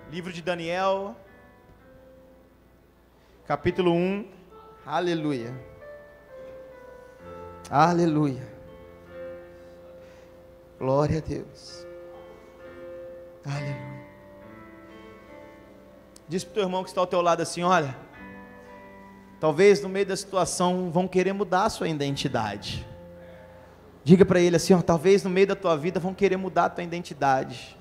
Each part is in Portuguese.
Livro de Daniel, capítulo 1. Aleluia. Aleluia. Glória a Deus. Aleluia. Diz para o teu irmão que está ao teu lado assim: olha, talvez no meio da situação vão querer mudar a sua identidade. Diga para ele assim: ó, talvez no meio da tua vida vão querer mudar a tua identidade.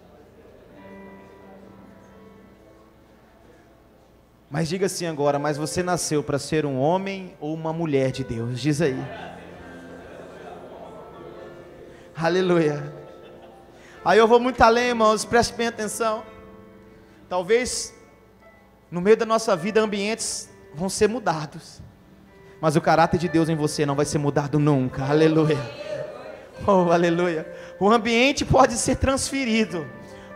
Mas diga assim agora: mas você nasceu para ser um homem ou uma mulher de Deus? Diz aí. Aleluia. Aí eu vou muito além, irmãos, preste bem atenção. Talvez no meio da nossa vida ambientes vão ser mudados, mas o caráter de Deus em você não vai ser mudado nunca. Aleluia. Oh, aleluia. O ambiente pode ser transferido,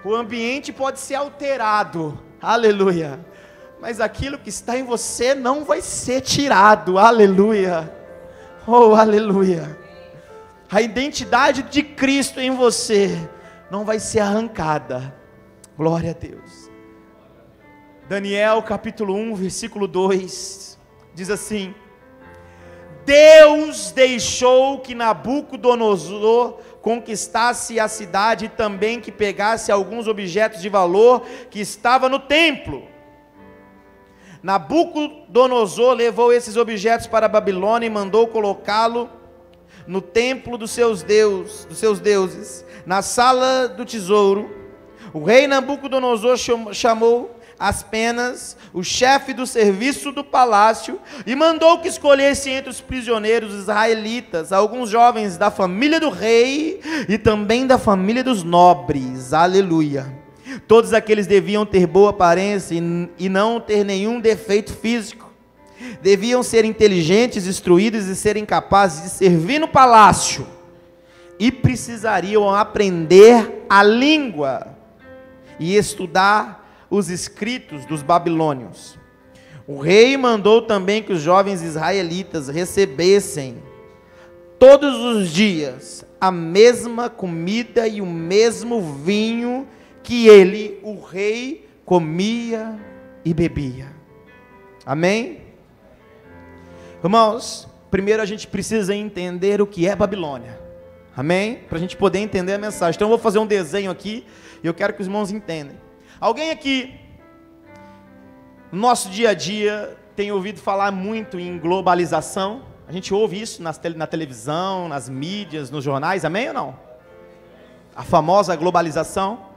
o ambiente pode ser alterado. Aleluia. Mas aquilo que está em você não vai ser tirado. Aleluia. Oh, aleluia. A identidade de Cristo em você não vai ser arrancada. Glória a Deus. Daniel capítulo 1, versículo 2, diz assim: Deus deixou que Nabucodonosor conquistasse a cidade e também que pegasse alguns objetos de valor que estavam no templo. Nabucodonosor levou esses objetos para a Babilônia e mandou colocá-lo no templo dos seus deuses, na sala do tesouro. O rei Nabucodonosor chamou as penas, o chefe do serviço do palácio, e mandou que escolhesse entre os prisioneiros israelitas alguns jovens da família do rei e também da família dos nobres. Aleluia. Todos aqueles deviam ter boa aparência e não ter nenhum defeito físico. Deviam ser inteligentes, instruídos e serem capazes de servir no palácio. E precisariam aprender a língua e estudar os escritos dos babilônios. O rei mandou também que os jovens israelitas recebessem todos os dias a mesma comida e o mesmo vinho que ele, o rei, comia e bebia. Amém? Irmãos, primeiro a gente precisa entender o que é Babilônia. Amém? Para a gente poder entender a mensagem. Então eu vou fazer um desenho aqui e eu quero que os irmãos entendam. Alguém aqui, no nosso dia a dia, tem ouvido falar muito em globalização? A gente ouve isso na televisão, nas mídias, nos jornais, amém ou não? A famosa globalização.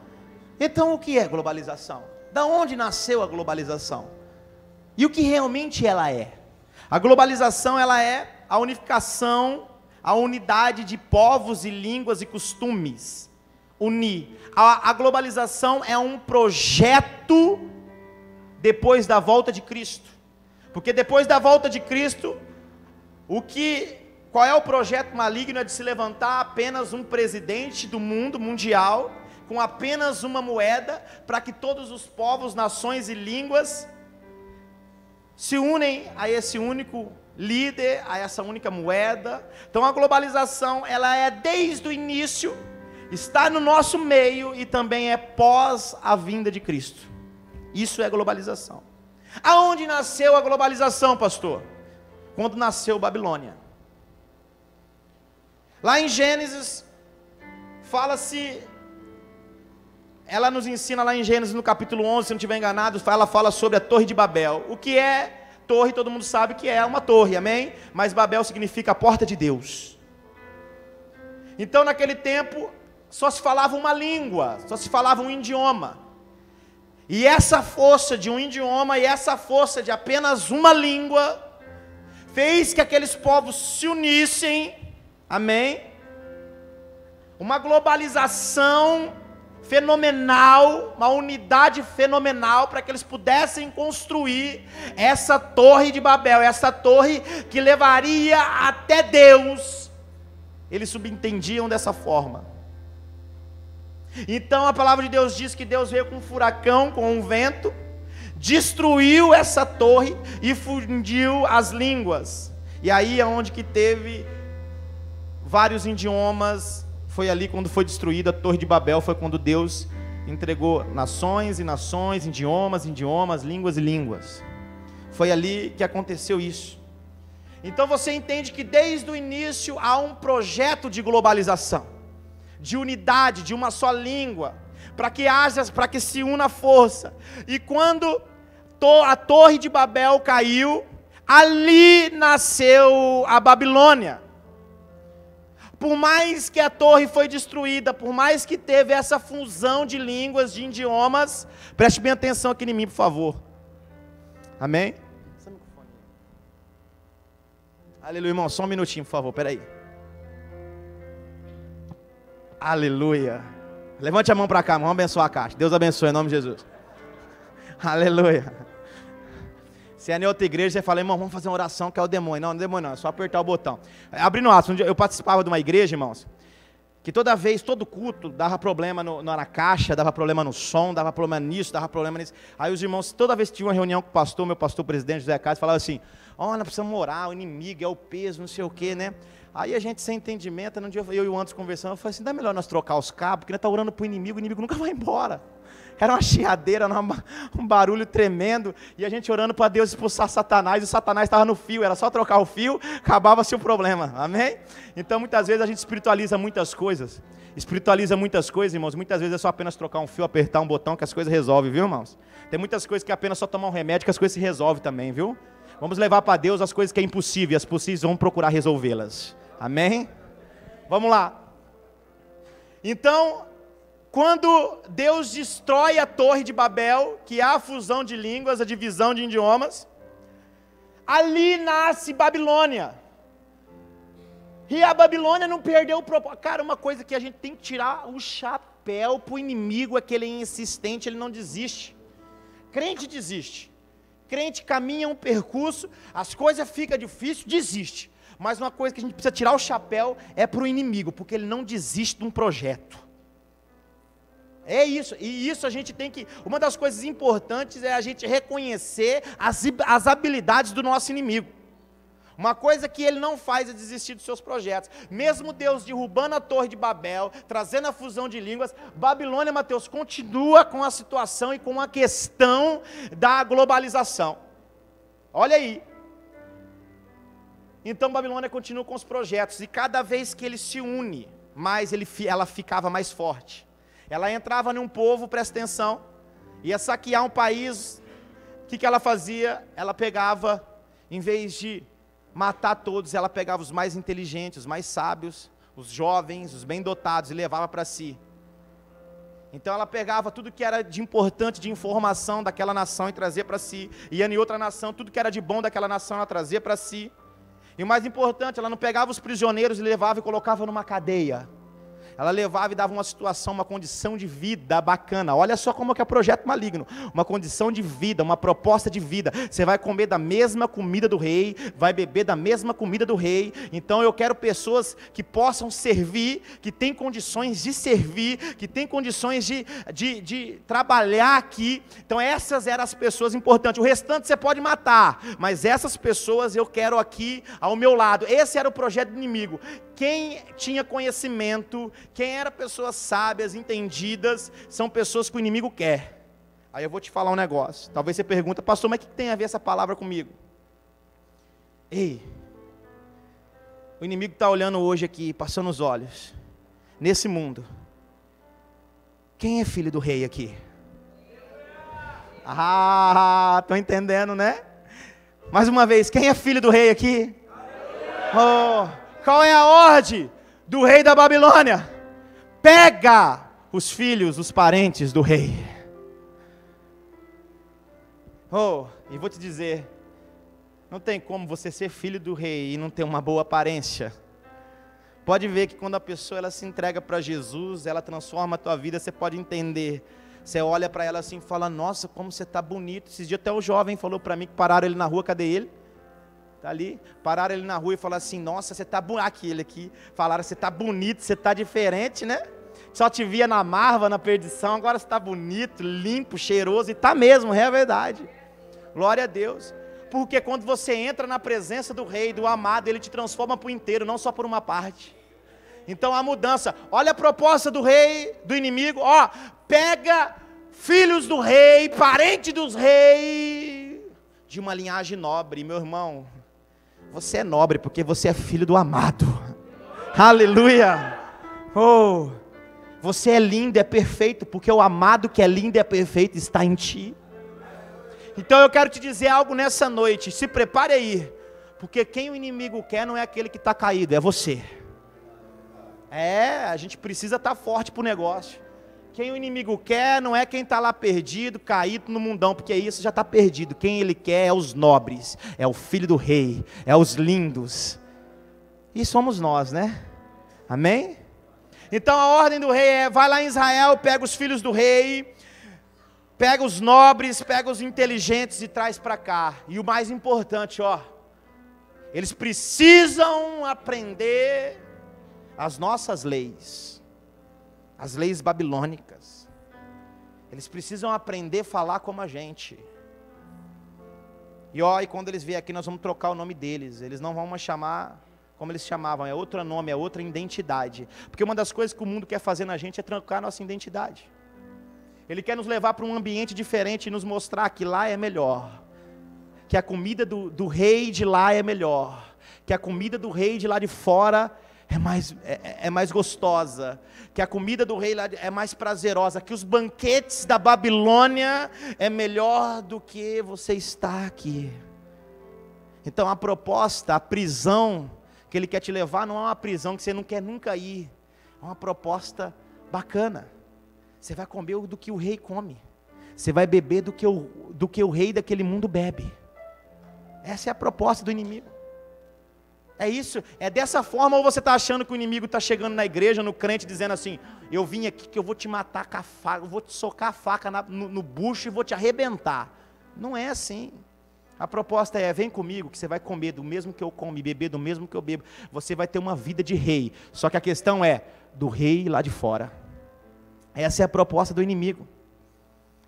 Então o que é globalização? Da onde nasceu a globalização? E o que realmente ela é? A globalização, ela é a unificação, a unidade de povos e línguas e costumes. Unir. A globalização é um projeto depois da volta de Cristo. Porque depois da volta de Cristo, qual é o projeto maligno? É de se levantar apenas um presidente do mundo mundial, com apenas uma moeda, para que todos os povos, nações e línguas se unem a esse único líder, a essa única moeda. Então a globalização, ela é desde o início, está no nosso meio e também é pós a vinda de Cristo. Isso é globalização. Aonde nasceu a globalização, pastor? Quando nasceu Babilônia. Lá em Gênesis, ela nos ensina lá em Gênesis no capítulo 11, se não estiver enganado, ela fala sobre a Torre de Babel. O que é torre? Todo mundo sabe que é uma torre, amém? Mas Babel significa a porta de Deus. Então naquele tempo, só se falava uma língua, só se falava um idioma. E essa força de um idioma e essa força de apenas uma língua, fez que aqueles povos se unissem, amém? Uma globalização fenomenal, uma unidade fenomenal, para que eles pudessem construir essa torre de Babel, essa torre que levaria até Deus. Eles subentendiam dessa forma. Então a palavra de Deus diz que Deus veio com um furacão, com um vento, destruiu essa torre e fundiu as línguas. E aí é onde que teve vários idiomas. Foi ali quando foi destruída a Torre de Babel, foi quando Deus entregou nações e nações, idiomas, idiomas, línguas e línguas. Foi ali que aconteceu isso. Então você entende que desde o início há um projeto de globalização, de unidade, de uma só língua, para que se una a força. E quando a Torre de Babel caiu, ali nasceu a Babilônia. Por mais que a torre foi destruída, por mais que teve essa fusão de línguas, de idiomas, preste bem atenção aqui em mim, por favor. Amém? Aleluia, irmão, só um minutinho, por favor, peraí. Aleluia. Levante a mão para cá, vamos abençoar a caixa. Deus abençoe, em nome de Jesus. Aleluia. Se é em outra igreja, você fala, irmão, vamos fazer uma oração que é o demônio. Não, não é demônio não, é só apertar o botão. Abrindo aspas, eu participava de uma igreja, irmãos, que toda vez, todo culto, dava problema na caixa, dava problema no som, dava problema nisso, dava problema nisso. Aí os irmãos, toda vez que tinha uma reunião com o pastor, meu pastor presidente José Carlos, falava assim, nós precisamos orar, o inimigo é o peso, não sei o quê, né? Aí a gente, sem entendimento, um dia eu e o Anderson conversando, eu falei assim, não é melhor nós trocar os cabos, porque nós estamos orando para o inimigo nunca vai embora. Era uma chiadeira, um barulho tremendo, e a gente orando para Deus expulsar Satanás, e o Satanás estava no fio, era só trocar o fio, acabava-se o problema, amém? Então muitas vezes a gente espiritualiza muitas coisas, irmãos, muitas vezes é só apenas trocar um fio, apertar um botão que as coisas resolvem, viu, irmãos? Tem muitas coisas que é apenas só tomar um remédio que as coisas se resolvem também, viu? Vamos levar para Deus as coisas que é impossível, e as possíveis vamos procurar resolvê-las, amém? Vamos lá. Então, quando Deus destrói a Torre de Babel, que é a fusão de línguas, a divisão de idiomas, ali nasce Babilônia. E a Babilônia não perdeu o propósito. Cara, uma coisa que a gente tem que tirar o chapéu para o inimigo é que ele é insistente, ele não desiste. Crente desiste. Crente caminha um percurso, as coisas ficam difíceis, desiste. Mas uma coisa que a gente precisa tirar o chapéu é para o inimigo, porque ele não desiste de um projeto. É isso, e isso a gente tem que, uma das coisas importantes é a gente reconhecer as habilidades do nosso inimigo. Uma coisa que ele não faz é desistir dos seus projetos. Mesmo Deus derrubando a Torre de Babel, trazendo a fusão de línguas, Babilônia, Mateus, continua com a situação e com a questão da globalização. Olha aí. Então Babilônia continua com os projetos, e cada vez que ele se une, mais ela ficava mais forte. Ela entrava num povo, presta atenção, ia saquear um país, o que ela fazia? Ela pegava, em vez de matar todos, ela pegava os mais inteligentes, os mais sábios, os jovens, os bem dotados, e levava para si. Então ela pegava tudo que era de importante, de informação daquela nação e trazia para si, ia em outra nação, tudo que era de bom daquela nação ela trazia para si. E o mais importante, ela não pegava os prisioneiros e levava e colocava numa cadeia. Ela levava e dava uma situação, uma condição de vida bacana. Olha só como que é projeto maligno. Uma condição de vida, uma proposta de vida. Você vai comer da mesma comida do rei, vai beber da mesma comida do rei. Então eu quero pessoas que possam servir, que têm condições de servir, que têm condições de trabalhar aqui. Então essas eram as pessoas importantes. O restante você pode matar, mas essas pessoas eu quero aqui ao meu lado. Esse era o projeto do inimigo. Quem tinha conhecimento, quem era pessoas sábias, entendidas, são pessoas que o inimigo quer. Aí eu vou te falar um negócio. Talvez você pergunta, pastor, mas o que tem a ver essa palavra comigo? Ei, o inimigo está olhando hoje aqui, passando os olhos, nesse mundo. Quem é filho do rei aqui? Estão entendendo, né? Mais uma vez, quem é filho do rei aqui? Qual é a ordem do rei da Babilônia? Pega os filhos, os parentes do rei. E vou te dizer, não tem como você ser filho do rei e não ter uma boa aparência. Pode ver que quando a pessoa ela se entrega para Jesus, ela transforma a tua vida, você pode entender. Você olha para ela assim e fala, nossa, como você está bonito. Esses dias até o jovem falou para mim que pararam ele na rua, cadê ele? Está ali, pararam ele na rua e falaram assim, nossa, você está bonito, aquele aqui, falaram, você está bonito, você está diferente, né? Só te via na marva, na perdição, agora você está bonito, limpo, cheiroso, e está mesmo, é a verdade. Glória a Deus. Porque quando você entra na presença do rei, do amado, ele te transforma por inteiro, não só por uma parte. Então a mudança, olha a proposta do rei, do inimigo, ó, pega filhos do rei, parente dos reis, de uma linhagem nobre. Meu irmão, você é nobre porque você é filho do amado. Aleluia. Oh, você é lindo, é perfeito, porque o amado que é lindo e é perfeito está em ti. Então eu quero te dizer algo nessa noite, se prepare aí, porque quem o inimigo quer não é aquele que está caído, é você. A gente precisa estar forte para o negócio. Quem o inimigo quer não é quem está lá perdido, caído no mundão, porque isso já está perdido. Quem ele quer é os nobres, é o filho do rei, é os lindos. E somos nós, né? Amém? Então a ordem do rei é, vai lá em Israel, pega os filhos do rei, pega os nobres, pega os inteligentes e traz para cá. E o mais importante, ó, eles precisam aprender as nossas leis, as leis babilônicas. Eles precisam aprender a falar como a gente. E quando eles vierem aqui, nós vamos trocar o nome deles. Eles não vão mais chamar como eles chamavam, é outro nome, é outra identidade. Porque uma das coisas que o mundo quer fazer na gente é trancar a nossa identidade. Ele quer nos levar para um ambiente diferente e nos mostrar que lá é melhor, que a comida do rei de lá é melhor, que a comida do rei de lá de fora é mais gostosa, que a comida do rei lá é mais prazerosa, que os banquetes da Babilônia é melhor do que você está aqui. Então a proposta, a prisão que ele quer te levar não é uma prisão que você não quer nunca ir, é uma proposta bacana. Você vai comer do que o rei come, você vai beber do que o rei daquele mundo bebe. Essa é a proposta do inimigo. É isso, é dessa forma. Ou você está achando que o inimigo está chegando na igreja, no crente, dizendo assim, eu vim aqui que eu vou te matar com a faca, eu vou te socar a faca no bucho e vou te arrebentar. Não é assim. A proposta é, vem comigo que você vai comer do mesmo que eu como e beber do mesmo que eu bebo. Você vai ter uma vida de rei, só que a questão é, do rei lá de fora. Essa é a proposta do inimigo.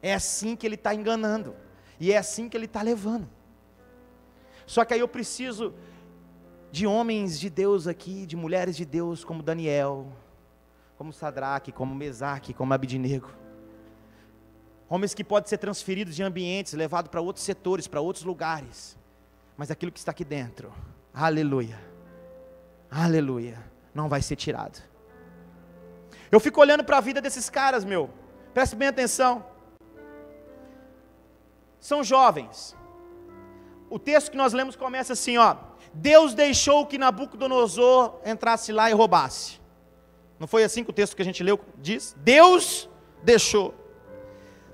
É assim que ele está enganando, e é assim que ele está levando. Só que aí eu preciso de homens de Deus aqui, de mulheres de Deus, como Daniel, como Sadraque, como Mesaque, como Abidnego. Homens que podem ser transferidos de ambientes, levados para outros setores, para outros lugares. Mas aquilo que está aqui dentro, aleluia, aleluia, não vai ser tirado. Eu fico olhando para a vida desses caras, preste bem atenção. São jovens. O texto que nós lemos começa assim, ó. Deus deixou que Nabucodonosor entrasse lá e roubasse. Não foi assim que o texto que a gente leu diz? Deus deixou.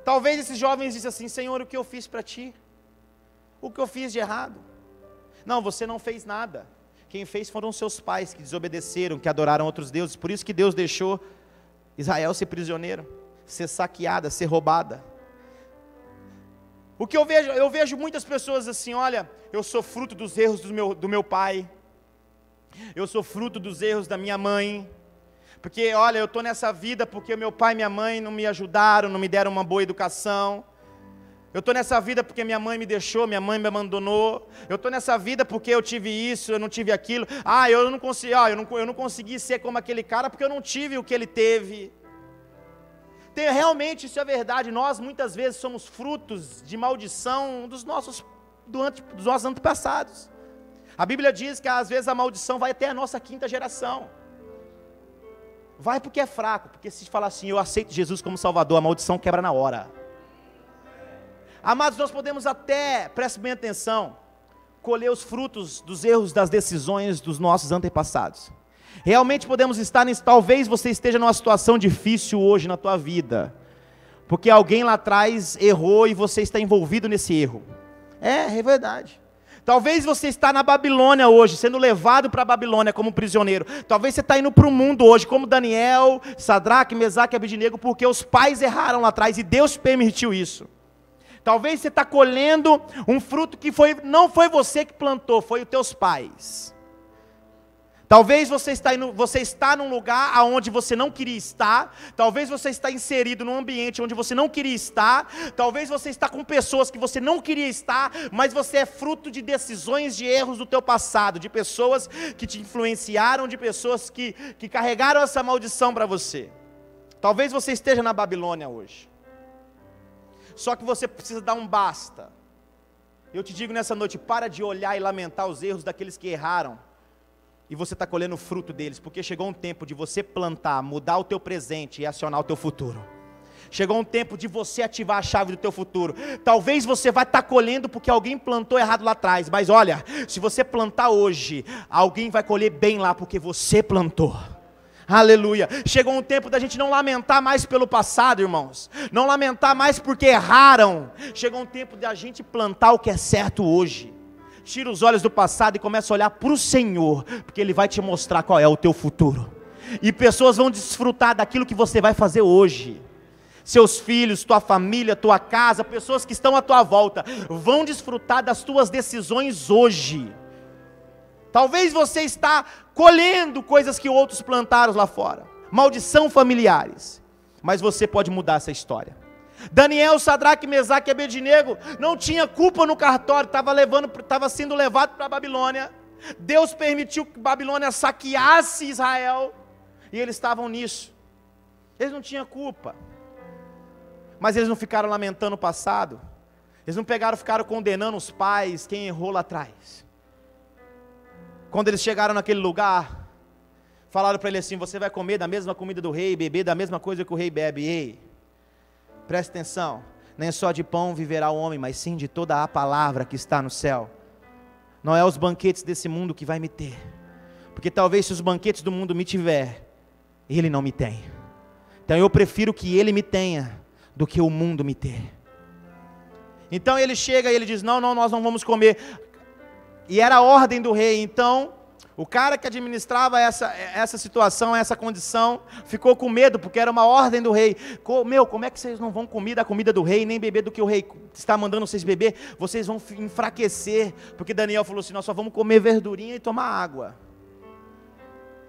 Talvez esses jovens dizem assim, Senhor, o que eu fiz para ti? O que eu fiz de errado? Não, você não fez nada. Quem fez foram seus pais que desobedeceram, que adoraram outros deuses. Por isso que Deus deixou Israel ser prisioneiro, ser saqueada, ser roubada. O que eu vejo muitas pessoas assim, olha, eu sou fruto dos erros do meu pai, eu sou fruto dos erros da minha mãe, porque olha, eu estou nessa vida porque meu pai e minha mãe não me ajudaram, não me deram uma boa educação, eu estou nessa vida porque minha mãe me deixou, minha mãe me abandonou, eu estou nessa vida porque eu tive isso, eu não tive aquilo, eu não consegui ser como aquele cara porque eu não tive o que ele teve. Realmente isso é verdade, nós muitas vezes somos frutos de maldição dos nossos antepassados. A Bíblia diz que às vezes a maldição vai até a nossa 5ª geração. Vai porque é fraco, porque se falar assim, eu aceito Jesus como Salvador, a maldição quebra na hora. Amados, nós podemos até, preste bem atenção, colher os frutos dos erros das decisões dos nossos antepassados. Realmente podemos estar, talvez você esteja numa situação difícil hoje na tua vida, porque alguém lá atrás errou e você está envolvido nesse erro. É verdade. Talvez você está na Babilônia hoje, sendo levado para a Babilônia como prisioneiro. Talvez você está indo para o mundo hoje, como Daniel, Sadraque, Mesaque e Abidnego, porque os pais erraram lá atrás e Deus permitiu isso. Talvez você está colhendo um fruto que não foi você que plantou, foi os teus pais. Talvez você está num lugar onde você não queria estar. Talvez você está inserido num ambiente onde você não queria estar. Talvez você está com pessoas que você não queria estar, mas você é fruto de decisões, de erros do teu passado, de pessoas que te influenciaram, de pessoas que carregaram essa maldição para você. Talvez você esteja na Babilônia hoje. Só que você precisa dar um basta. Eu te digo nessa noite, para de olhar e lamentar os erros daqueles que erraram. E você está colhendo o fruto deles, porque chegou um tempo de você plantar, mudar o teu presente e acionar o teu futuro. Chegou um tempo de você ativar a chave do teu futuro. Talvez você vai estar colhendo porque alguém plantou errado lá atrás, mas olha, se você plantar hoje, alguém vai colher bem lá porque você plantou. Aleluia. Chegou um tempo da gente não lamentar mais pelo passado, irmãos. Não lamentar mais porque erraram. Chegou um tempo da gente plantar o que é certo hoje. Tira os olhos do passado e começa a olhar para o Senhor, porque Ele vai te mostrar qual é o teu futuro. E pessoas vão desfrutar daquilo que você vai fazer hoje. Seus filhos, tua família, tua casa, pessoas que estão à tua volta, vão desfrutar das tuas decisões hoje. Talvez você está colhendo coisas que outros plantaram lá fora, maldição familiares, mas você pode mudar essa história. Daniel, Sadraque, Mesaque e Abednego não tinha culpa no cartório, estava sendo levado para a Babilônia. Deus permitiu que a Babilônia saqueasse Israel, e eles estavam nisso. Eles não tinham culpa, mas eles não ficaram lamentando o passado, eles não ficaram condenando os pais, quem errou lá atrás. Quando eles chegaram naquele lugar, falaram para ele assim: você vai comer da mesma comida do rei, beber da mesma coisa que o rei bebe. Ei, presta atenção, nem só de pão viverá o homem, mas sim de toda a palavra que está no céu. Não é os banquetes desse mundo que vai me ter, porque talvez se os banquetes do mundo me tiver, ele não me tem. Então eu prefiro que ele me tenha, do que o mundo me ter. Então ele chega e ele diz: não, nós não vamos comer. E era a ordem do rei. Então o cara que administrava essa situação, essa condição, ficou com medo, porque era uma ordem do rei. Como é que vocês não vão comer da comida do rei, nem beber do que o rei está mandando vocês beber? Vocês vão enfraquecer, porque Daniel falou assim: nós só vamos comer verdurinha e tomar água.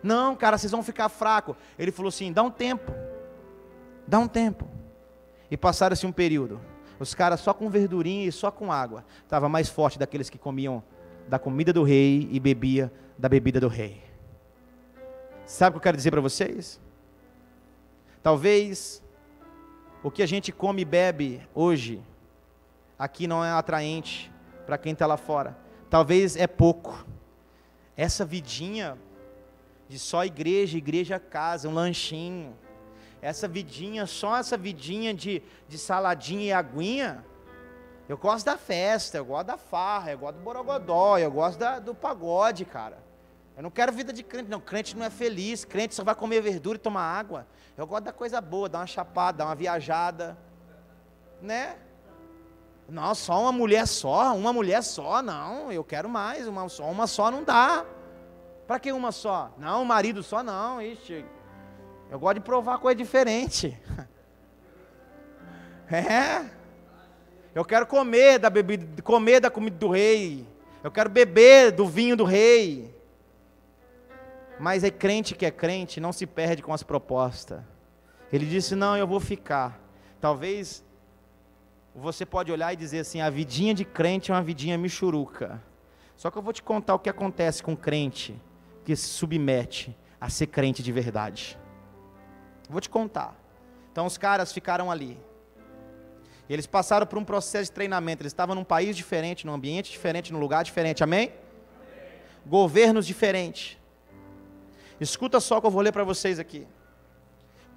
Não, cara, vocês vão ficar fracos. Ele falou assim: dá um tempo. E passaram-se um período, os caras só com verdurinha e só com água, estava mais forte daqueles que comiam da comida do rei e bebia da bebida do rei. Sabe o que eu quero dizer para vocês? Talvez o que a gente come e bebe hoje aqui não é atraente para quem está lá fora. Talvez é pouco. Essa vidinha de só igreja, casa, um lanchinho, só essa vidinha de saladinha e aguinha. Eu gosto da festa, eu gosto da farra, eu gosto do borogodó, eu gosto do pagode, cara. Eu não quero vida de crente, não. Crente não é feliz, crente só vai comer verdura e tomar água. Eu gosto da coisa boa, dar uma chapada, dar uma viajada, né? Não, só uma mulher só, não, eu quero mais, uma só não dá. Para que uma só? Não, um marido só não, ixi. Eu gosto de provar coisa diferente. Eu quero comer da bebida, comer da comida do rei. Eu quero beber do vinho do rei. Mas é crente que é crente, não se perde com as propostas. Ele disse: não, eu vou ficar. Talvez você pode olhar e dizer assim: a vidinha de crente é uma vidinha michuruca. Só que eu vou te contar o que acontece com crente que se submete a ser crente de verdade. Vou te contar. Então os caras ficaram ali. Eles passaram por um processo de treinamento. Eles estavam num país diferente, num ambiente diferente, num lugar diferente. Amém? Governos diferentes. Escuta só o que eu vou ler para vocês aqui.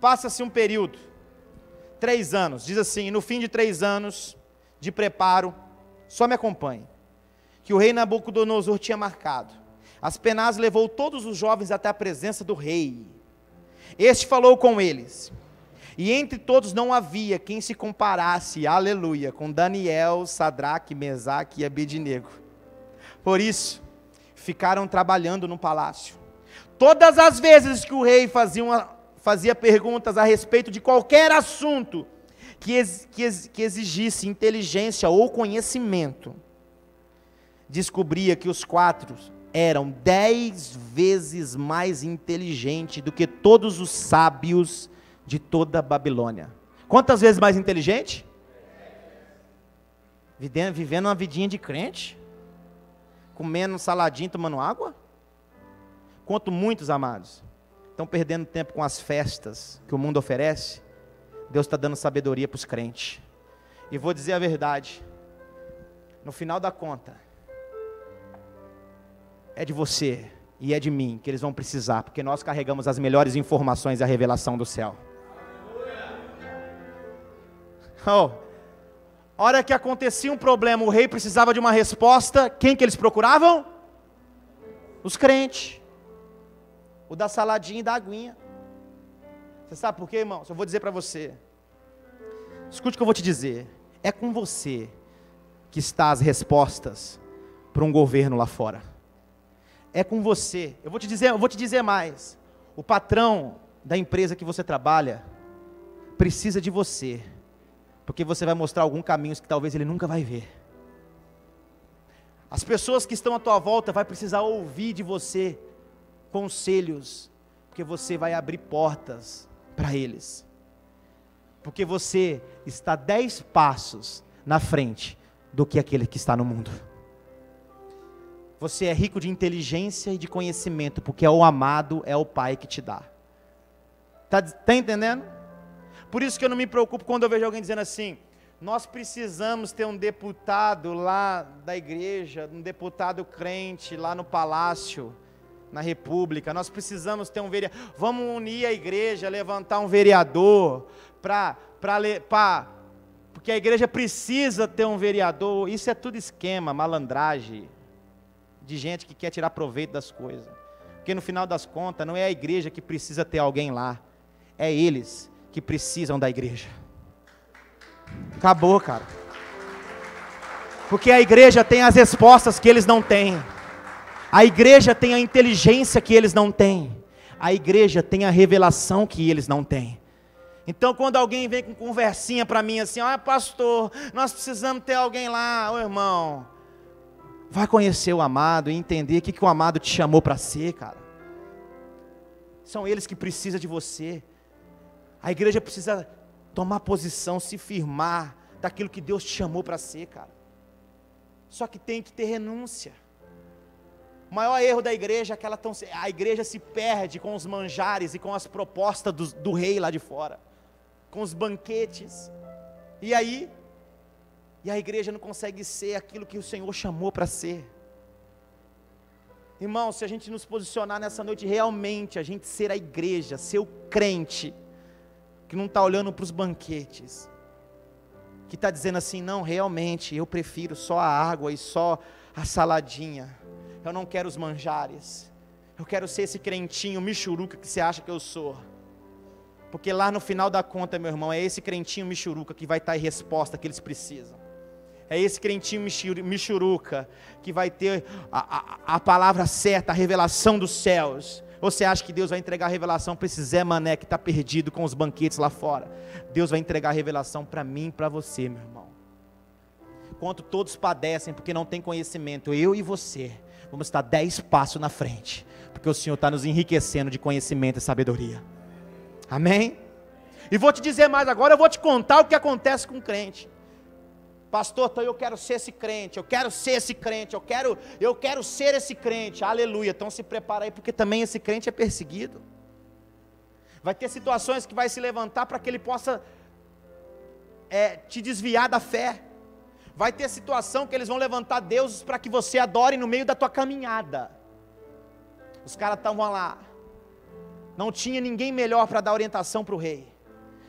Passa-se um período, 3 anos. Diz assim: no fim de 3 anos de preparo, só me acompanhe, que o rei Nabucodonosor tinha marcado. Aspenaz levou todos os jovens até a presença do rei. Este falou com eles, e entre todos não havia quem se comparasse, aleluia, com Daniel, Sadraque, Mesaque e Abednego. Por isso, ficaram trabalhando no palácio. Todas as vezes que o rei fazia perguntas a respeito de qualquer assunto que exigisse inteligência ou conhecimento, descobria que os 4 eram 10 vezes mais inteligentes do que todos os sábios de toda a Babilônia. Quantas vezes mais inteligente? Vivendo uma vidinha de crente, comendo saladinho, tomando água. Quanto muitos, amados, estão perdendo tempo com as festas que o mundo oferece. Deus está dando sabedoria para os crentes. E vou dizer a verdade, no final da conta, é de você e é de mim que eles vão precisar, porque nós carregamos as melhores informações e a revelação do céu. Oh, hora que acontecia um problema, o rei precisava de uma resposta, quem que eles procuravam? Os crentes. O da saladinha e da aguinha. Você sabe por quê, irmão? Só vou dizer para você. Escute o que eu vou te dizer. É com você que está as respostas para um governo lá fora. É com você. Eu vou te dizer mais. O patrão da empresa que você trabalha precisa de você, porque você vai mostrar algum caminho que talvez ele nunca vai ver. As pessoas que estão à tua volta vai precisar ouvir de você conselhos, porque você vai abrir portas para eles. Porque você está 10 passos na frente do que aquele que está no mundo. Você é rico de inteligência e de conhecimento, porque é o amado, é o Pai que te dá. Tá entendendo? Por isso que eu não me preocupo quando eu vejo alguém dizendo assim: nós precisamos ter um deputado lá da igreja, um deputado crente lá no palácio, na república, nós precisamos ter um vereador, vamos unir a igreja, levantar um vereador, porque a igreja precisa ter um vereador. Isso é tudo esquema, malandragem, de gente que quer tirar proveito das coisas, porque no final das contas, não é a igreja que precisa ter alguém lá, é eles que precisam da igreja. Acabou, cara. Porque a igreja tem as respostas que eles não têm. A igreja tem a inteligência que eles não têm. A igreja tem a revelação que eles não têm. Então quando alguém vem com conversinha para mim assim: ah, pastor, nós precisamos ter alguém lá. Ô irmão, vai conhecer o amado e entender o que o amado te chamou para ser, cara. São eles que precisam de você. A igreja precisa tomar posição, se firmar daquilo que Deus te chamou para ser, cara. Só que tem que ter renúncia. O maior erro da igreja é que a igreja se perde com os manjares e com as propostas do rei lá de fora, com os banquetes. E aí, a igreja não consegue ser aquilo que o Senhor chamou para ser. Irmão, se a gente nos posicionar nessa noite, realmente a gente ser a igreja, ser o crente, que não está olhando para os banquetes, que está dizendo assim: não, realmente, eu prefiro só a água e só a saladinha, eu não quero os manjares, eu quero ser esse crentinho michuruca que você acha que eu sou, porque lá no final da conta, meu irmão, é esse crentinho michuruca que vai estar a resposta que eles precisam, é esse crentinho michuruca que vai ter a palavra certa, a revelação dos céus. Ou você acha que Deus vai entregar a revelação para esse Zé Mané que está perdido com os banquetes lá fora? Deus vai entregar a revelação para mim e para você, meu irmão. Enquanto todos padecem porque não tem conhecimento, eu e você vamos estar 10 passos na frente, porque o Senhor está nos enriquecendo de conhecimento e sabedoria. Amém? E vou te dizer mais agora, eu vou te contar o que acontece com o crente. Pastor, então eu quero ser esse crente, eu quero ser esse crente, eu quero ser esse crente, aleluia. Então se prepara aí, porque também esse crente é perseguido. Vai ter situações que vai se levantar para que ele possa te desviar da fé. Vai ter situação que eles vão levantar deuses para que você adore no meio da tua caminhada. Os caras estavam lá, não tinha ninguém melhor para dar orientação para o rei.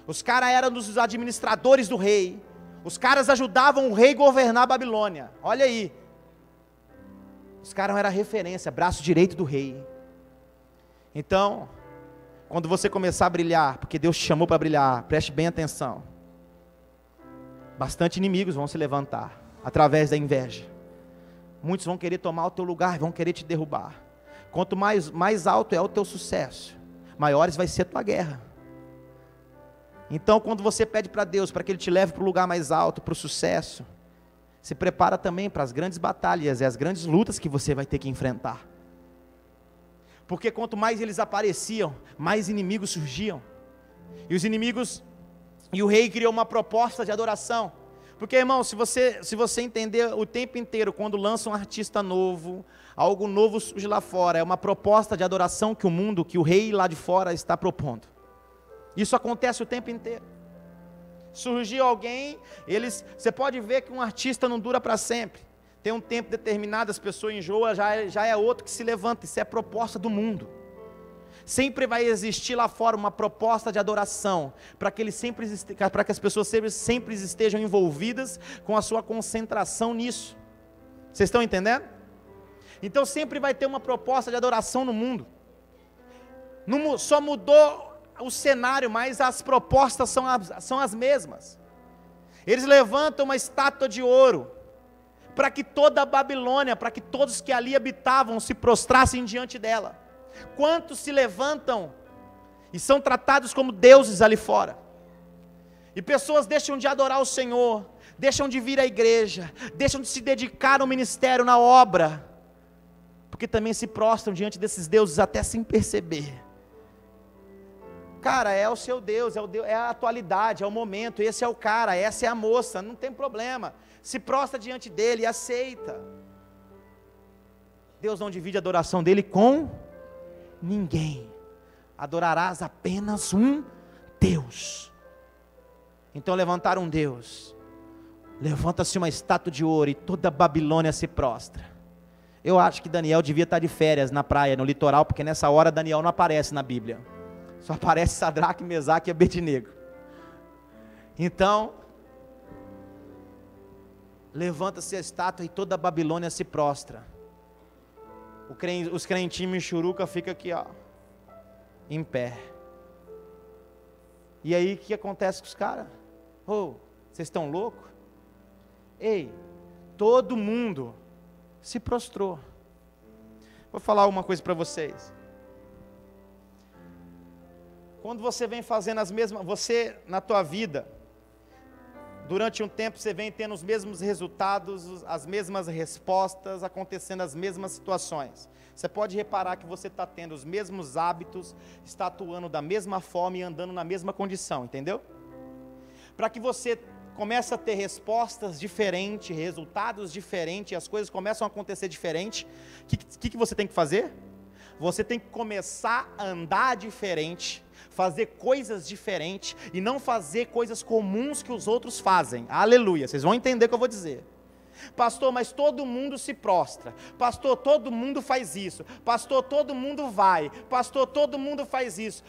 Os caras eram dos administradores do rei. Os caras ajudavam o rei a governar a Babilônia. Olha aí. Os caras eram referência, braço direito do rei. Então, quando você começar a brilhar, porque Deus te chamou para brilhar, preste bem atenção. Bastante inimigos vão se levantar, através da inveja. Muitos vão querer tomar o teu lugar, vão querer te derrubar. Quanto mais alto é o teu sucesso, maiores vai ser a tua guerra. Então quando você pede para Deus, para que Ele te leve para o lugar mais alto, para o sucesso, se prepara também para as grandes batalhas e as grandes lutas que você vai ter que enfrentar. Porque quanto mais eles apareciam, mais inimigos surgiam. E os inimigos, e o rei criou uma proposta de adoração. Porque, irmão, se você entender o tempo inteiro, quando lança um artista novo, algo novo surge lá fora, é uma proposta de adoração que o rei lá de fora está propondo. Isso acontece o tempo inteiro. Surgiu alguém, você pode ver que um artista não dura para sempre. Tem um tempo determinado, as pessoas enjoam, já é outro que se levanta. Isso é a proposta do mundo. Sempre vai existir lá fora uma proposta de adoração, para que as pessoas sempre estejam envolvidas com a sua concentração nisso. Vocês estão entendendo? Então sempre vai ter uma proposta de adoração no mundo. Só mudou o cenário, mas as propostas são as mesmas. Eles levantam uma estátua de ouro, para que toda a Babilônia, para que todos que ali habitavam se prostrassem diante dela. Quantos se levantam e são tratados como deuses ali fora? E pessoas deixam de adorar o Senhor, deixam de vir à igreja, deixam de se dedicar no ministério, na obra, porque também se prostram diante desses deuses até sem perceber. Cara, é o seu Deus, é a atualidade, é o momento, esse é o cara, essa é a moça, não tem problema. Se prostra diante dele e aceita. Deus não divide a adoração dele com ninguém. Adorarás apenas um Deus. Então levantaram um Deus. Levanta-se uma estátua de ouro e toda a Babilônia se prostra. Eu acho que Daniel devia estar de férias na praia, no litoral, porque nessa hora Daniel não aparece na Bíblia. Só aparece Sadraque, Mesaque e Abednego. Então, levanta-se a estátua e toda a Babilônia se prostra. Os crentinhos churuca ficam aqui, ó, em pé. E aí o que acontece com os caras? Vocês estão loucos? Ei, todo mundo se prostrou. Vou falar uma coisa para vocês. Quando você vem fazendo você na tua vida, durante um tempo você vem tendo os mesmos resultados, as mesmas respostas, acontecendo as mesmas situações. Você pode reparar que você está tendo os mesmos hábitos, está atuando da mesma forma e andando na mesma condição, entendeu? Para que você comece a ter respostas diferentes, resultados diferentes, as coisas começam a acontecer diferente, o que você tem que fazer? Você tem que começar a andar diferente, fazer coisas diferentes e não fazer coisas comuns que os outros fazem. Aleluia, vocês vão entender o que eu vou dizer. Pastor, mas todo mundo se prostra. Pastor, todo mundo faz isso. Pastor, todo mundo vai. Pastor, todo mundo faz isso.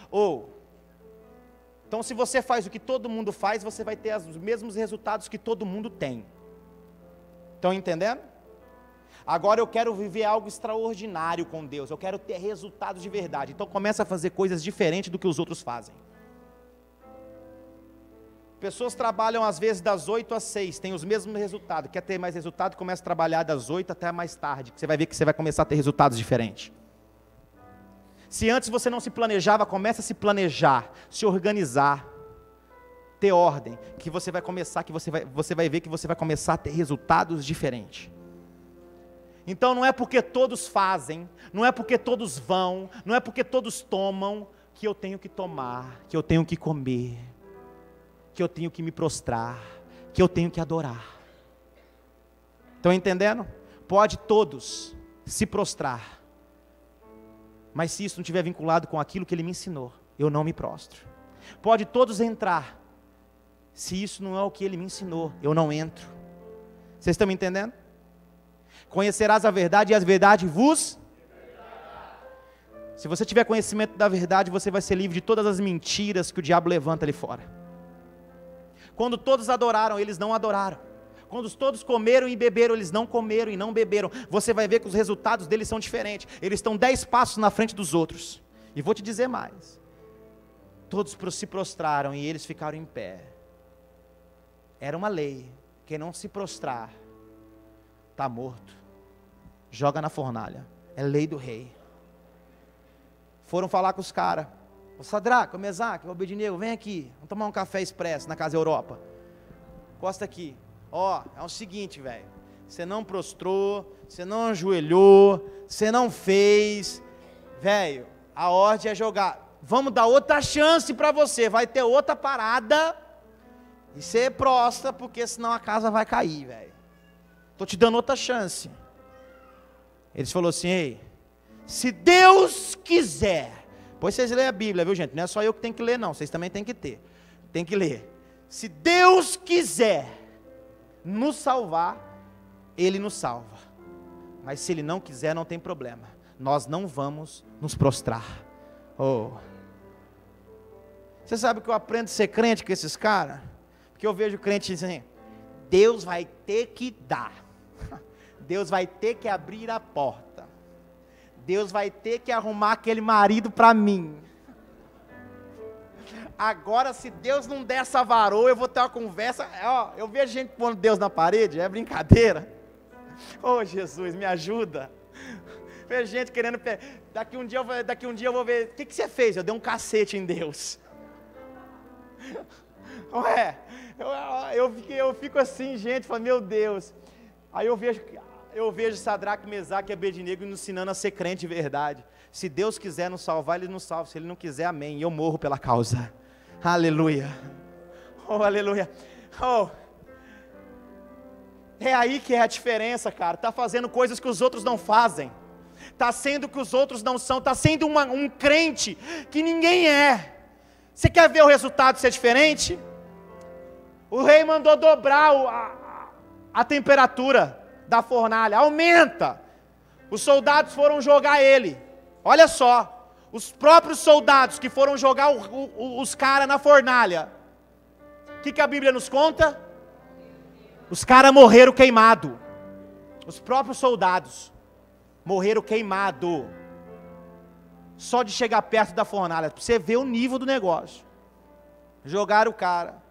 Então se você faz o que todo mundo faz, você vai ter os mesmos resultados que todo mundo tem. Estão entendendo? Agora eu quero viver algo extraordinário com Deus, eu quero ter resultados de verdade, então começa a fazer coisas diferentes do que os outros fazem. Pessoas trabalham às vezes das 8 às 6, tem os mesmos resultados, quer ter mais resultado, começa a trabalhar das 8 até mais tarde, que você vai ver que você vai começar a ter resultados diferentes. Se antes você não se planejava, começa a se planejar, se organizar, ter ordem, que você vai começar, que você vai ver que você vai começar a ter resultados diferentes. Então não é porque todos fazem, não é porque todos vão, não é porque todos tomam, que eu tenho que tomar, que eu tenho que comer, que eu tenho que me prostrar, que eu tenho que adorar. Estão entendendo? Pode todos se prostrar, mas se isso não estiver vinculado com aquilo que ele me ensinou, eu não me prostro. Pode todos entrar, se isso não é o que ele me ensinou, eu não entro. Vocês estão me entendendo? Conhecerás a verdade e a verdade vos... Se você tiver conhecimento da verdade, você vai ser livre de todas as mentiras que o diabo levanta ali fora. Quando todos adoraram, eles não adoraram. Quando todos comeram e beberam, eles não comeram e não beberam. Você vai ver que os resultados deles são diferentes. Eles estão 10 passos na frente dos outros. E vou te dizer mais. Todos se prostraram e eles ficaram em pé. Era uma lei. Quem não se prostrar está morto. Joga na fornalha. É lei do rei. Foram falar com os caras. O Sadraque, o Mesaque, o Abednego, vem aqui. Vamos tomar um café expresso na Casa Europa. Costa aqui. É o seguinte, velho. Você não prostrou, você não ajoelhou, você não fez. velho, a ordem é jogar. Vamos dar outra chance para você, vai ter outra parada, e você prostra, porque senão a casa vai cair, velho. Estou te dando outra chance. Eles falaram assim: ei, se Deus quiser, depois vocês leem a Bíblia, viu gente? Não é só eu que tenho que ler não, vocês também têm que ter. Tem que ler. Se Deus quiser nos salvar, Ele nos salva. Mas se Ele não quiser, não tem problema. Nós não vamos nos prostrar. Oh. Você sabe que eu aprendo a ser crente com esses caras? Porque eu vejo crente dizendo: Deus vai ter que dar. Deus vai ter que abrir a porta. Deus vai ter que arrumar aquele marido para mim. Agora, se Deus não der essa varoa, eu vou ter uma conversa. Ó, eu vejo gente pondo Deus na parede, é brincadeira. Oh, Jesus, me ajuda. Vejo gente querendo. Daqui um dia eu vou ver. O que você fez? Eu dei um cacete em Deus. Ué, eu fico assim, gente, falo, meu Deus. Aí eu vejo Sadraque, Mesaque e Abednego ensinando a ser crente de verdade. Se Deus quiser nos salvar, Ele nos salva. Se Ele não quiser, amém. E eu morro pela causa. Aleluia. Oh, aleluia. Oh. É aí que é a diferença, cara. Está fazendo coisas que os outros não fazem. Está sendo o que os outros não são. Está sendo um crente que ninguém é. Você quer ver o resultado ser diferente? O rei mandou dobrar a temperatura da fornalha. Aumenta. Os soldados foram jogar ele. Olha só. Os próprios soldados que foram jogar os caras na fornalha. O que a Bíblia nos conta? Os caras morreram queimados. Os próprios soldados morreram queimados. Só de chegar perto da fornalha, para você ver o nível do negócio. Jogaram o cara.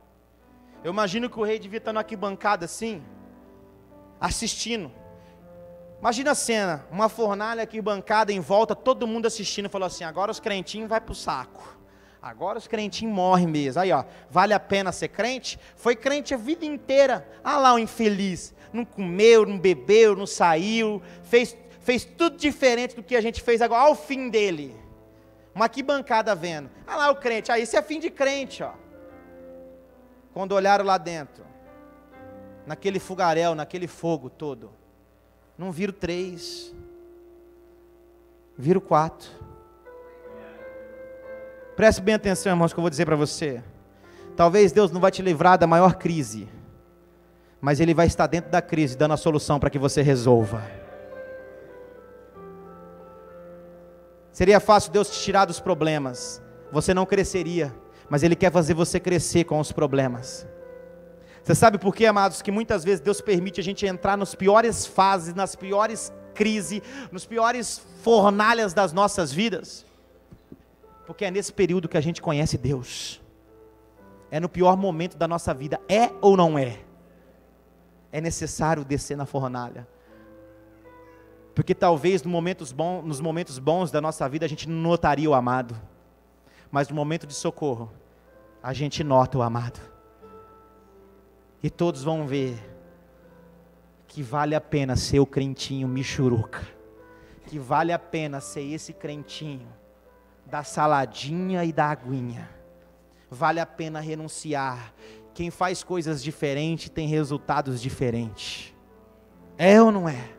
Eu imagino que o rei devia estar na arquibancada assim, assistindo. Imagina a cena, uma fornalha arquibancada em volta, todo mundo assistindo, falou assim: agora os crentinhos vai para o saco. Agora os crentinhos morrem mesmo. Aí ó, vale a pena ser crente? Foi crente a vida inteira. Ah lá o infeliz, não comeu, não bebeu, não saiu, fez tudo diferente do que a gente fez agora. Olha o fim dele. Uma arquibancada vendo. Ah lá o crente, isso é fim de crente, ó. Quando olharam lá dentro, naquele fogaréu, naquele fogo todo, não viram 3, viram 4. Preste bem atenção, irmãos, que eu vou dizer para você. Talvez Deus não vai te livrar da maior crise, mas Ele vai estar dentro da crise, dando a solução para que você resolva. Seria fácil Deus te tirar dos problemas, você não cresceria, mas Ele quer fazer você crescer com os problemas. Você sabe por quê, amados, que muitas vezes Deus permite a gente entrar nas piores fases, nas piores crises, nos piores fornalhas das nossas vidas? Porque é nesse período que a gente conhece Deus. É no pior momento da nossa vida, é ou não é? É necessário descer na fornalha. Porque talvez nos momentos bons da nossa vida a gente não notaria o amado. Mas no momento de socorro, a gente nota o amado. E todos vão ver que vale a pena ser o crentinho michuruca. Que vale a pena ser esse crentinho da saladinha e da aguinha. Vale a pena renunciar. Quem faz coisas diferentes tem resultados diferentes. É ou não é?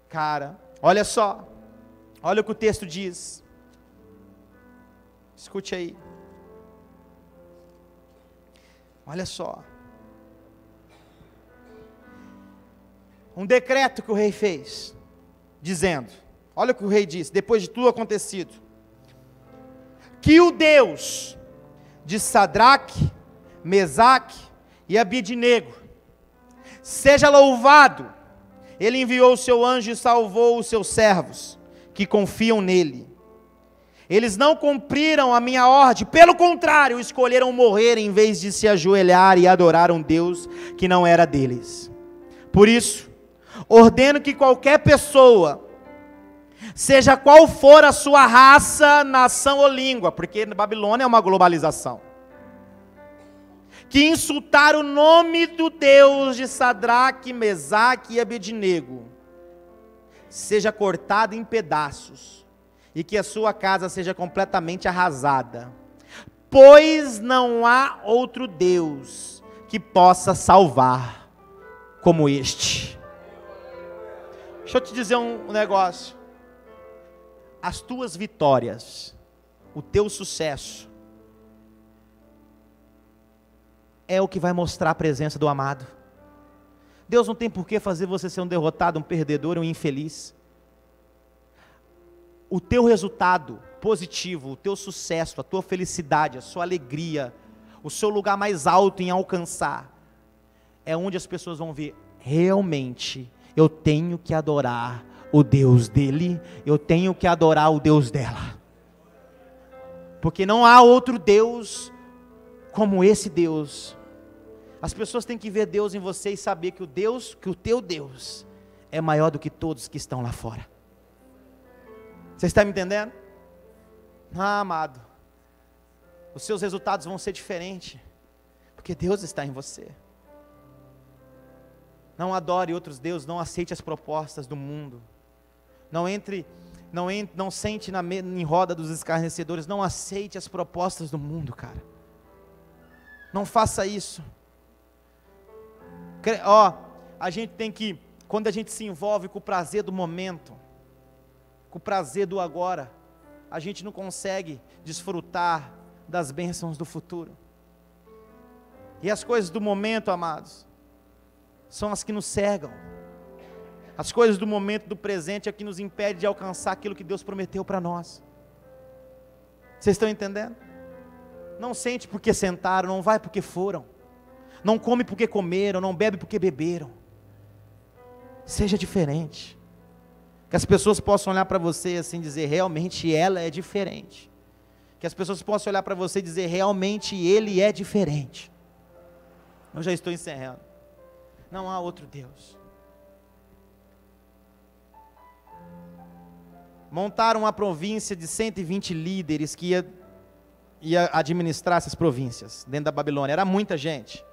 Cara, olha só. Olha o que o texto diz. Escute aí. Olha só. Um decreto que o rei fez, dizendo, olha o que o rei disse, depois de tudo acontecido: que o Deus de Sadraque, Mesaque e Abednego seja louvado. Ele enviou o seu anjo e salvou os seus servos, que confiam nele. Eles não cumpriram a minha ordem, pelo contrário, escolheram morrer em vez de se ajoelhar e adorar um Deus que não era deles. Por isso, ordeno que qualquer pessoa, seja qual for a sua raça, nação ou língua, porque Babilônia é uma globalização, que insultar o nome do Deus de Sadraque, Mesaque e Abednego, seja cortado em pedaços, e que a sua casa seja completamente arrasada, pois não há outro Deus que possa salvar como este. Deixa eu te dizer um negócio. As tuas vitórias, o teu sucesso, é o que vai mostrar a presença do amado. Deus não tem por que fazer você ser um derrotado, um perdedor, um infeliz. O teu resultado positivo, o teu sucesso, a tua felicidade, a sua alegria, o seu lugar mais alto em alcançar, é onde as pessoas vão ver, realmente, eu tenho que adorar o Deus dele, eu tenho que adorar o Deus dela. Porque não há outro Deus como esse Deus. As pessoas têm que ver Deus em você e saber que o teu Deus é maior do que todos que estão lá fora. Você está me entendendo? Ah, amado, os seus resultados vão ser diferentes, porque Deus está em você. Não adore outros deuses, não aceite as propostas do mundo. Não sente em roda dos escarnecedores, não aceite as propostas do mundo, cara. Não faça isso. A gente tem que, quando a gente se envolve com o prazer do momento, com o prazer do agora, a gente não consegue desfrutar das bênçãos do futuro. E as coisas do momento, amados, são as que nos cegam. As coisas do momento, do presente, é que nos impede de alcançar aquilo que Deus prometeu para nós. Vocês estão entendendo? Não sente porque sentaram, não vai porque foram, não come porque comeram, não bebe porque beberam. Seja diferente. Que as pessoas possam olhar para você assim e dizer, realmente ela é diferente. Que as pessoas possam olhar para você e dizer, realmente ele é diferente. Eu já estou encerrando. Não há outro Deus. Montaram uma província de 120 líderes que ia administrar essas províncias dentro da Babilônia. Era muita gente.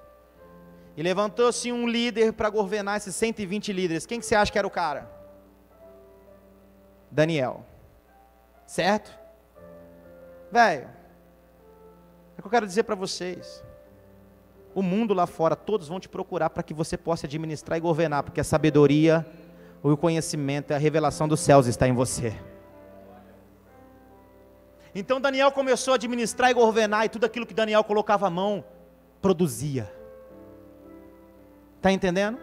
E levantou-se um líder para governar esses 120 líderes. Quem que você acha que era o cara? Daniel. Certo? Velho, é o que eu quero dizer para vocês. O mundo lá fora, todos vão te procurar para que você possa administrar e governar, porque a sabedoria, o conhecimento e a revelação dos céus está em você. Então Daniel começou a administrar e governar, e tudo aquilo que Daniel colocava a mão, produzia. Está entendendo?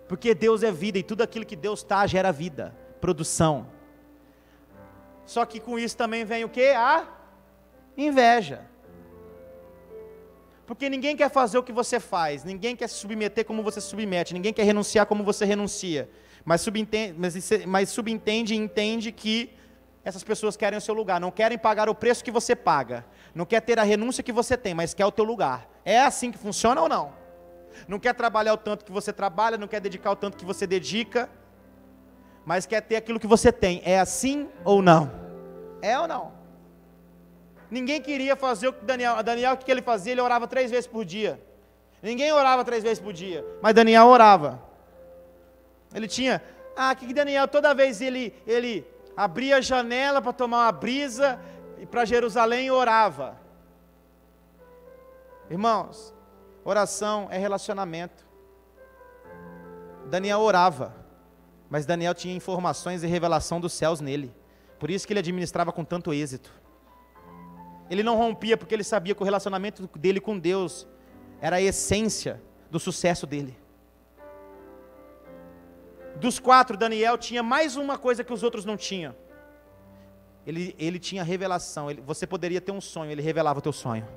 Porque Deus é vida, e tudo aquilo que Deus está gera vida, produção. Só que com isso também vem o quê? A inveja. Porque ninguém quer fazer o que você faz, ninguém quer se submeter como você se submete, ninguém quer renunciar como você renuncia, mas subentende e entende que essas pessoas querem o seu lugar, não querem pagar o preço que você paga, não quer ter a renúncia que você tem, mas quer o teu lugar. É assim que funciona ou não? Não quer trabalhar o tanto que você trabalha, não quer dedicar o tanto que você dedica, mas quer ter aquilo que você tem. É assim ou não? É ou não? Ninguém queria fazer o que Daniel, o que ele fazia? Ele orava 3 vezes por dia. Ninguém orava 3 vezes por dia, mas Daniel orava. Ele tinha, que Daniel, toda vez ele abria a janela para tomar uma brisa, e para Jerusalém e orava. Irmãos, oração é relacionamento. Daniel orava, mas Daniel tinha informações e revelação dos céus nele, por isso que ele administrava com tanto êxito. Ele não rompia porque ele sabia que o relacionamento dele com Deus era a essência do sucesso dele. Dos 4, Daniel tinha mais uma coisa que os outros não tinham. Ele tinha revelação. Você poderia ter um sonho, ele revelava o teu sonho.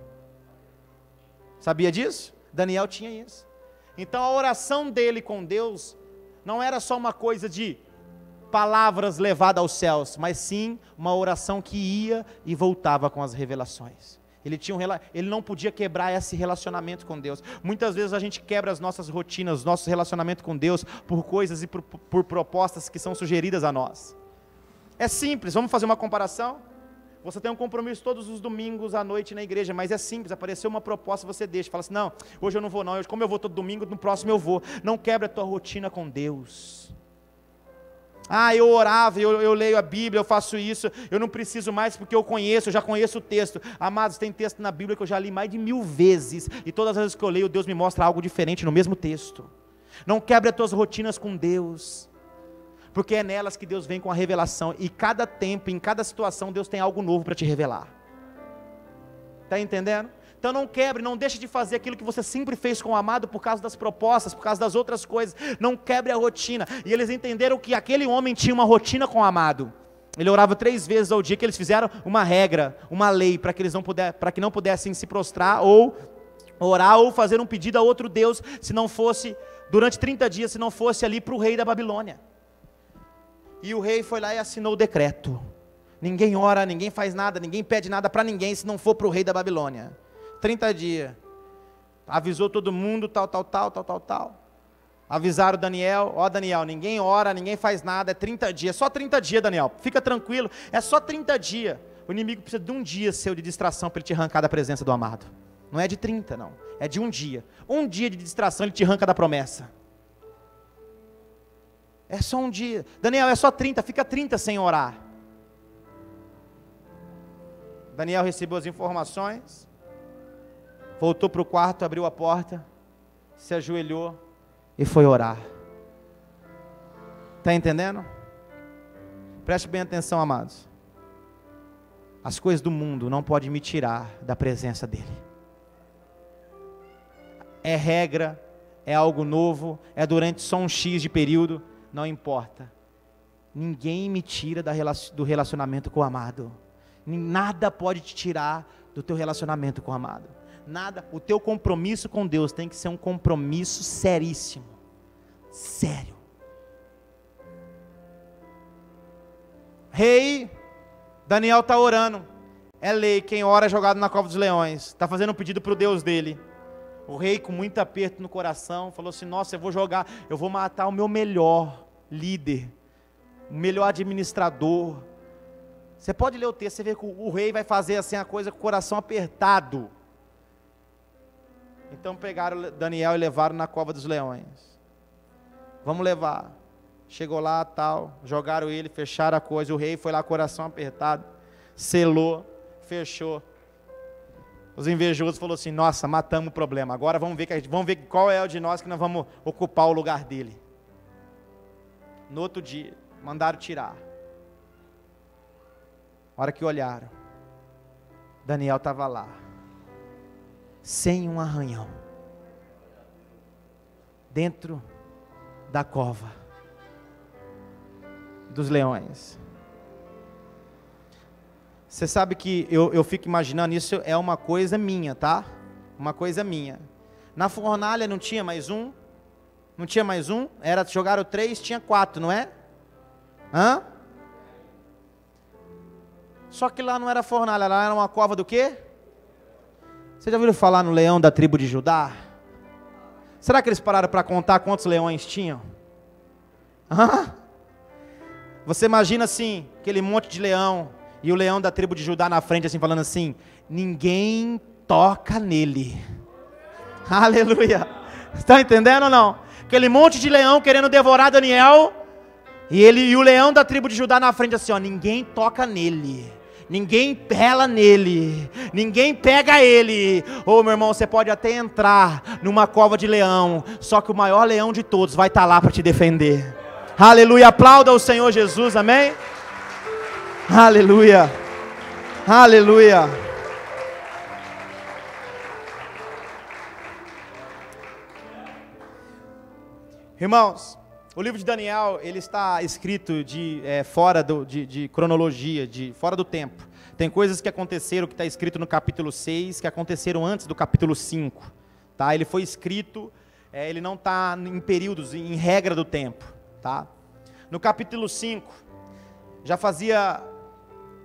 Sabia disso? Daniel tinha isso. Então a oração dele com Deus não era só uma coisa de palavras levadas aos céus, mas sim uma oração que ia e voltava com as revelações. Ele não podia quebrar esse relacionamento com Deus. Muitas vezes a gente quebra as nossas rotinas, nosso relacionamento com Deus, por coisas e por propostas que são sugeridas a nós. É simples, vamos fazer uma comparação? Você tem um compromisso todos os domingos à noite na igreja, mas é simples, apareceu uma proposta, você deixa, fala assim, não, hoje eu não vou não, como eu vou todo domingo, no próximo eu vou. Não quebra a tua rotina com Deus. Eu orava, eu leio a Bíblia, eu faço isso, eu não preciso mais porque eu já conheço o texto. Amados, tem texto na Bíblia que eu já li mais de 1000 vezes, e todas as vezes que eu leio, Deus me mostra algo diferente no mesmo texto. Não quebre as tuas rotinas com Deus, porque é nelas que Deus vem com a revelação, e cada tempo, em cada situação, Deus tem algo novo para te revelar. Está entendendo? Então não quebre, não deixe de fazer aquilo que você sempre fez com o amado por causa das propostas, por causa das outras coisas. Não quebre a rotina. E eles entenderam que aquele homem tinha uma rotina com o amado. Ele orava 3 vezes ao dia, que eles fizeram uma regra, uma lei, para que não pudessem se prostrar, ou orar, ou fazer um pedido a outro Deus, se não fosse, durante 30 dias, se não fosse ali para o rei da Babilônia. E o rei foi lá e assinou o decreto. Ninguém ora, ninguém faz nada, ninguém pede nada para ninguém, se não for para o rei da Babilônia. 30 dias, avisou todo mundo, tal. Avisaram Daniel, Daniel, ninguém ora, ninguém faz nada, é 30 dias, só 30 dias, Daniel, fica tranquilo, é só 30 dias, o inimigo precisa de um dia seu de distração para ele te arrancar da presença do amado, não é de 30 não, é de um dia de distração ele te arranca da promessa, é só um dia, Daniel, é só 30, fica 30 sem orar. Daniel recebeu as informações, voltou para o quarto, abriu a porta, se ajoelhou e foi orar. Está entendendo? Preste bem atenção, amados. As coisas do mundo não podem me tirar da presença dEle. É regra, é algo novo, é durante só um X de período, não importa. Ninguém me tira do relacionamento com o amado. Nada pode te tirar do teu relacionamento com o amado. Nada, o teu compromisso com Deus tem que ser um compromisso seríssimo, sério. Rei, Daniel está orando, é lei, quem ora é jogado na cova dos leões, está fazendo um pedido para o Deus dele. O rei, com muito aperto no coração, falou assim: nossa, eu vou matar o meu melhor líder, o melhor administrador. Você pode ler o texto, você vê que o rei vai fazer assim a coisa com o coração apertado. Então pegaram Daniel e levaram na cova dos leões. Vamos levar. Chegou lá, tal, jogaram ele, fecharam a coisa. O rei foi lá, coração apertado, selou, fechou. Os invejosos falaram assim: nossa, matamos o problema. Agora vamos ver qual é o de nós que nós vamos ocupar o lugar dele. No outro dia, mandaram tirar. A hora que olharam, Daniel estava lá, sem um arranhão, dentro da cova dos leões. Você sabe que eu fico imaginando, isso é uma coisa minha, tá? Uma coisa minha. Na fornalha não tinha mais um? Não tinha mais um? Jogaram 3, tinha 4, não é? Só que lá não era fornalha, lá era uma cova do quê? Você já ouviu falar no leão da tribo de Judá? Será que eles pararam para contar quantos leões tinham? Você imagina assim, aquele monte de leão, e o leão da tribo de Judá na frente, assim, falando assim: ninguém toca nele. Aleluia. Está entendendo ou não? Aquele monte de leão querendo devorar Daniel, e o leão da tribo de Judá na frente, assim, ó: ninguém toca nele. Ninguém rela nele, ninguém pega ele. Meu irmão, você pode até entrar numa cova de leão, só que o maior leão de todos vai estar lá para te defender. Aleluia, aplauda o Senhor Jesus, amém? Aleluia, aleluia. Irmãos, o livro de Daniel, ele está escrito fora de cronologia, fora do tempo. Tem coisas que aconteceram, que está escrito no capítulo 6, que aconteceram antes do capítulo 5. Tá? Ele foi escrito, ele não está em períodos, em regra do tempo. Tá? No capítulo 5, já fazia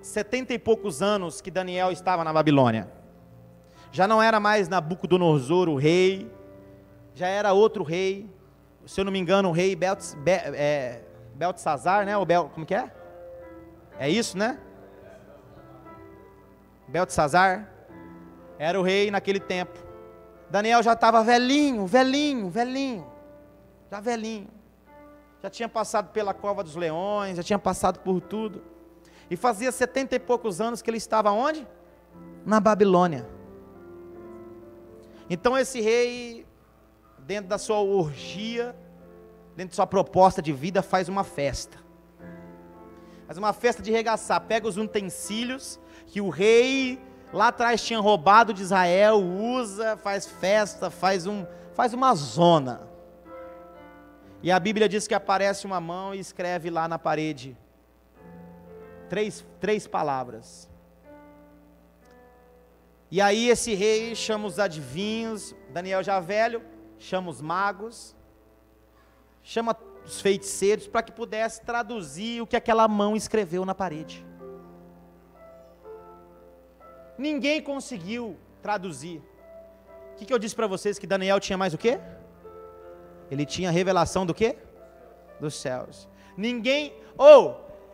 70 e poucos anos que Daniel estava na Babilônia. Já não era mais Nabucodonosor o rei, já era outro rei. Se eu não me engano, o rei Beltesazar, né? Como que é? É isso, né? Beltesazar era o rei naquele tempo. Daniel já estava velhinho, já velhinho. já tinha passado pela cova dos leões, já tinha passado por tudo. E fazia 70 e poucos anos que ele estava onde? Na Babilônia. Então esse rei, dentro da sua orgia, dentro da sua proposta de vida, faz uma festa. Faz uma festa de regaçar, pega os utensílios que o rei lá atrás tinha roubado de Israel, usa, faz festa, faz uma zona. E a Bíblia diz que aparece uma mão e escreve lá na parede três palavras. E aí esse rei chama os adivinhos, Daniel já velho, chama os magos, chama os feiticeiros para que pudesse traduzir o que aquela mão escreveu na parede. Ninguém conseguiu traduzir. O que eu disse para vocês? Que Daniel tinha mais o quê? Ele tinha a revelação do quê? Dos céus.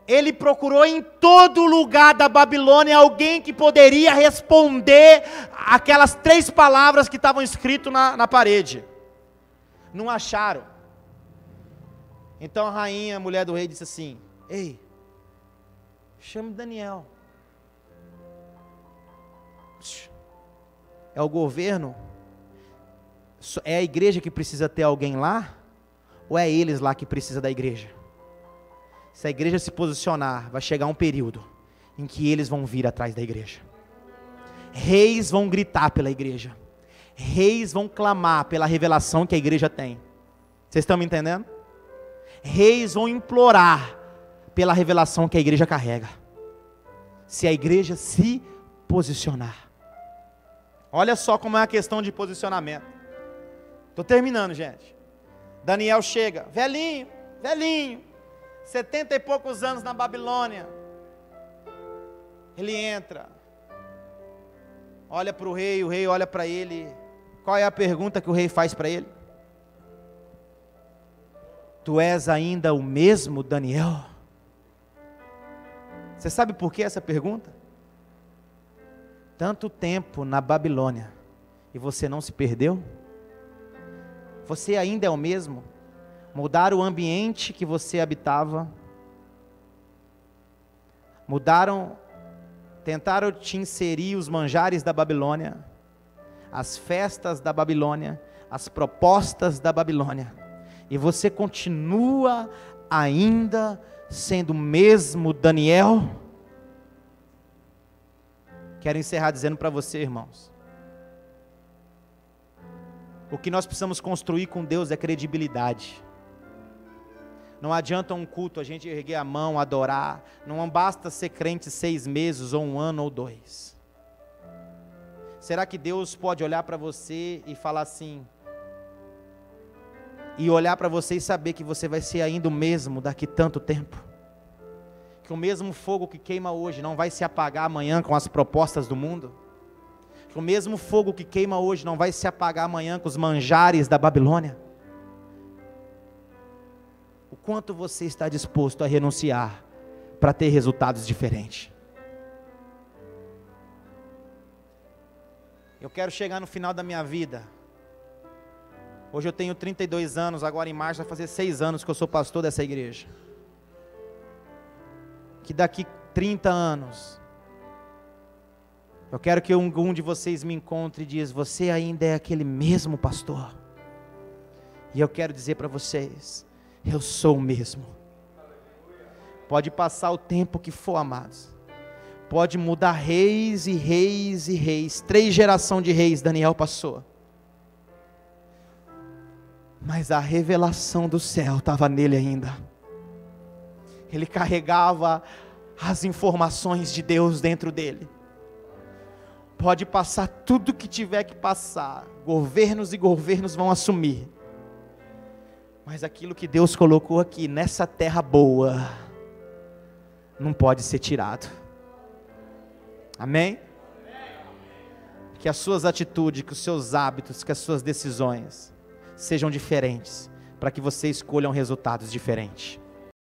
Ele procurou em todo lugar da Babilônia alguém que poderia responder aquelas 3 palavras que estavam escritas na parede. Não acharam. Então a rainha, a mulher do rei, disse assim: ei, chame Daniel. É o governo? É a igreja que precisa ter alguém lá? Ou é eles lá que precisa da igreja? Se a igreja se posicionar, vai chegar um período em que eles vão vir atrás da igreja. Reis vão gritar pela igreja. Reis vão clamar pela revelação que a igreja tem. Vocês estão me entendendo? Reis vão implorar pela revelação que a igreja carrega. Se a igreja se posicionar. Olha só como é a questão de posicionamento. Estou terminando, gente. Daniel chega, velhinho, 70 e poucos anos na Babilônia. Ele entra, olha para o rei olha para ele. Qual é a pergunta que o rei faz para ele? Tu és ainda o mesmo Daniel? Você sabe por que essa pergunta? Tanto tempo na Babilônia e você não se perdeu? Você ainda é o mesmo? Mudaram o ambiente que você habitava, tentaram te inserir os manjares da Babilônia, as festas da Babilônia, as propostas da Babilônia, e você continua ainda sendo o mesmo Daniel? Quero encerrar dizendo para você, irmãos, o que nós precisamos construir com Deus é credibilidade. Não adianta um culto, a gente erguer a mão, adorar. Não basta ser crente 6 meses, ou 1 ano, ou 2. Será que Deus pode olhar para você e falar assim, e olhar para você e saber que você vai ser ainda o mesmo daqui tanto tempo? Que o mesmo fogo que queima hoje não vai se apagar amanhã com as propostas do mundo? Que o mesmo fogo que queima hoje não vai se apagar amanhã com os manjares da Babilônia? O quanto você está disposto a renunciar para ter resultados diferentes? Eu quero chegar no final da minha vida. Hoje eu tenho 32 anos, agora em março vai fazer 6 anos que eu sou pastor dessa igreja. Que daqui 30 anos, eu quero que algum de vocês me encontre e diz, você ainda é aquele mesmo pastor? E eu quero dizer para vocês, eu sou o mesmo. Pode passar o tempo que for, amados. Pode mudar reis e reis e reis. 3 gerações de reis Daniel passou. Mas a revelação do céu estava nele ainda. Ele carregava as informações de Deus dentro dele. Pode passar tudo que tiver que passar. Governos e governos vão assumir. Mas aquilo que Deus colocou aqui, nessa terra boa, não pode ser tirado. Amém? Que as suas atitudes, que os seus hábitos, que as suas decisões sejam diferentes, para que você escolha resultados diferentes.